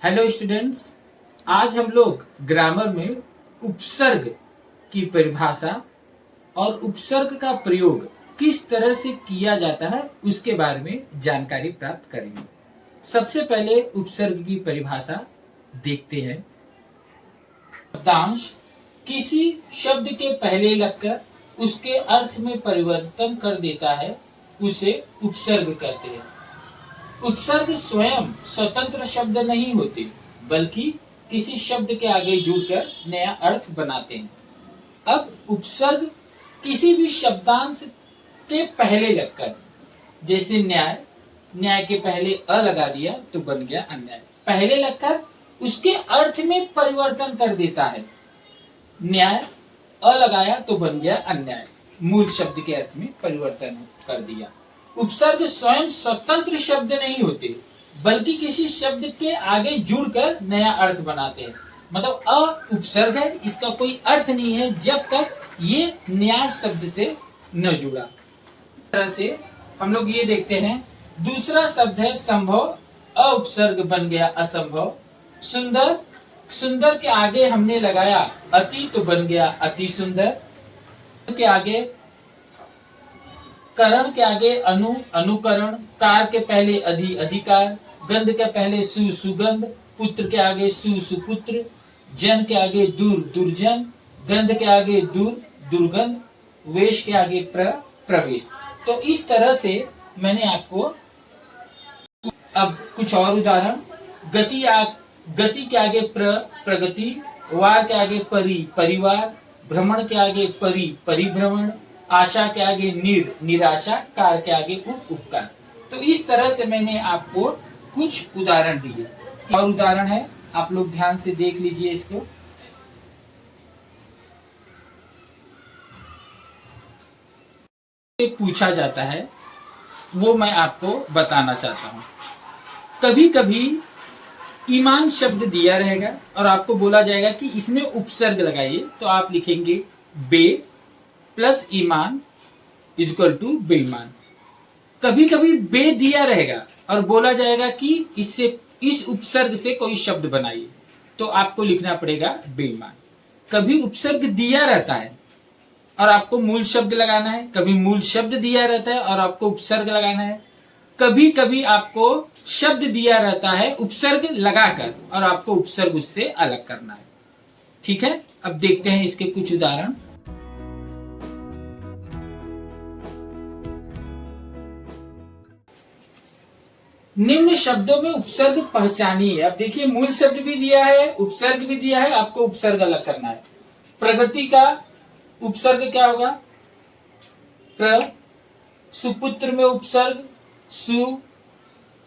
Hello students, आज हम लोग ग्रामर में उपसर्ग की परिभाषा और उपसर्ग का प्रयोग किस तरह से किया जाता है उसके बारे में जानकारी प्राप्त करेंगे। सबसे पहले उपसर्ग की परिभाषा देखते हैं। शब्दांश किसी शब्द के पहले लगकर उसके अर्थ में परिवर्तन कर देता है, उसे उपसर्ग कहते हैं। उपसर्ग स्वयं स्वतंत्र शब्द नहीं होते, बल्कि किसी शब्द के आगे जुड़कर नया अर्थ बनाते हैं। अब उपसर्ग किसी भी शब्दांश के पहले लगकर, जैसे न्याय, न्याय के पहले अ लगा दिया तो बन गया अन्याय, पहले लगकर उसके अर्थ में परिवर्तन कर देता है। न्याय अ लगाया तो बन गया अन्याय, मूल शब्द के अर्थ में परिवर्तन कर दिया। उपसर्ग स्वयं स्वतंत्र शब्द नहीं होते, बल्कि किसी शब्द के आगे जुड़कर नया अर्थ बनाते हैं। मतलब अ उपसर्ग है, इसका कोई अर्थ नहीं है जब तक ये न्याय शब्द से न जुड़ा। इस तरह से हम लोग ये देखते हैं। दूसरा शब्द है संभव, अ उपसर्ग बन गया असंभव। सुंदर, सुंदर के आगे हमने लगाया अति तो बन गया अति सुंदर। के आगे करण के आगे अनु अनुकरण, कार के पहले अधि अधिकार, गंध के पहले सु सुगंध, पुत्र के आगे सु सुपुत्र, जन के आगे दूर दुर्जन, गंध के आगे दूर दुर्गंध, वेश के आगे प्रवेश। तो इस तरह से मैंने आपको अब कुछ और उदाहरण। गति के आगे प्रगति, वार के आगे परिवार, भ्रमण के आगे परिभ्रमण, आशा के आगे निराशा, कार के आगे उपकार। तो इस तरह से मैंने आपको कुछ उदाहरण दिए। और उदाहरण है, आप लोग ध्यान से देख लीजिए इसको। पूछा जाता है वो मैं आपको बताना चाहता हूं। कभी कभी ईमान शब्द दिया रहेगा और आपको बोला जाएगा कि इसमें उपसर्ग लगाइए, तो आप लिखेंगे बे प्लस ईमान इक्वल टू बेईमान। कभी कभी बे दिया रहेगा और बोला जाएगा कि इससे इस उपसर्ग से कोई शब्द बनाइए, तो आपको लिखना पड़ेगा बेईमान। कभी उपसर्ग दिया रहता है और आपको मूल शब्द लगाना है, कभी मूल शब्द दिया रहता है और आपको उपसर्ग लगाना है, कभी कभी आपको शब्द दिया रहता है उपसर्ग लगाकर और आपको उपसर्ग उससे अलग करना है। ठीक है, अब देखते हैं इसके कुछ उदाहरण। निम्न शब्दों में उपसर्ग पहचानिए। अब देखिए, मूल शब्द भी दिया है, उपसर्ग भी दिया है, आपको उपसर्ग अलग करना है। प्रगति का उपसर्ग क्या होगा? प्र। सुपुत्र में उपसर्ग सु,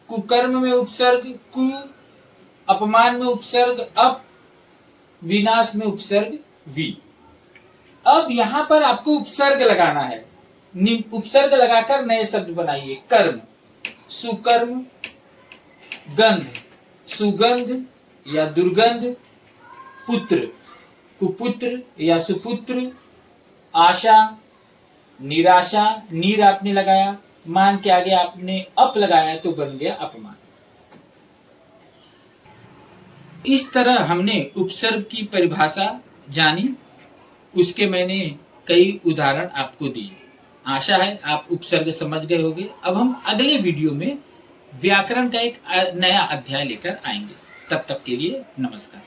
कुकर्म में उपसर्ग कु, अपमान में उपसर्ग अप, विनाश में उपसर्ग वी। अब यहां पर आपको उपसर्ग लगाना है। उपसर्ग लगाकर नए शब्द बनाइए। कर्म, सुकर्म, गंध, सुगंध या दुर्गंध, पुत्र, कुपुत्र या सुपुत्र, आशा, निराशा, नीर आपने लगाया, मान के आगे आपने अप लगाया तो बन गया अपमान। इस तरह हमने उपसर्ग की परिभाषा जानी, उसके मैंने कई उदाहरण आपको दिए। आशा है आप उपसर्ग समझ गए होंगे। अब हम अगले वीडियो में व्याकरण का एक नया अध्याय लेकर आएंगे। तब तक के लिए नमस्कार।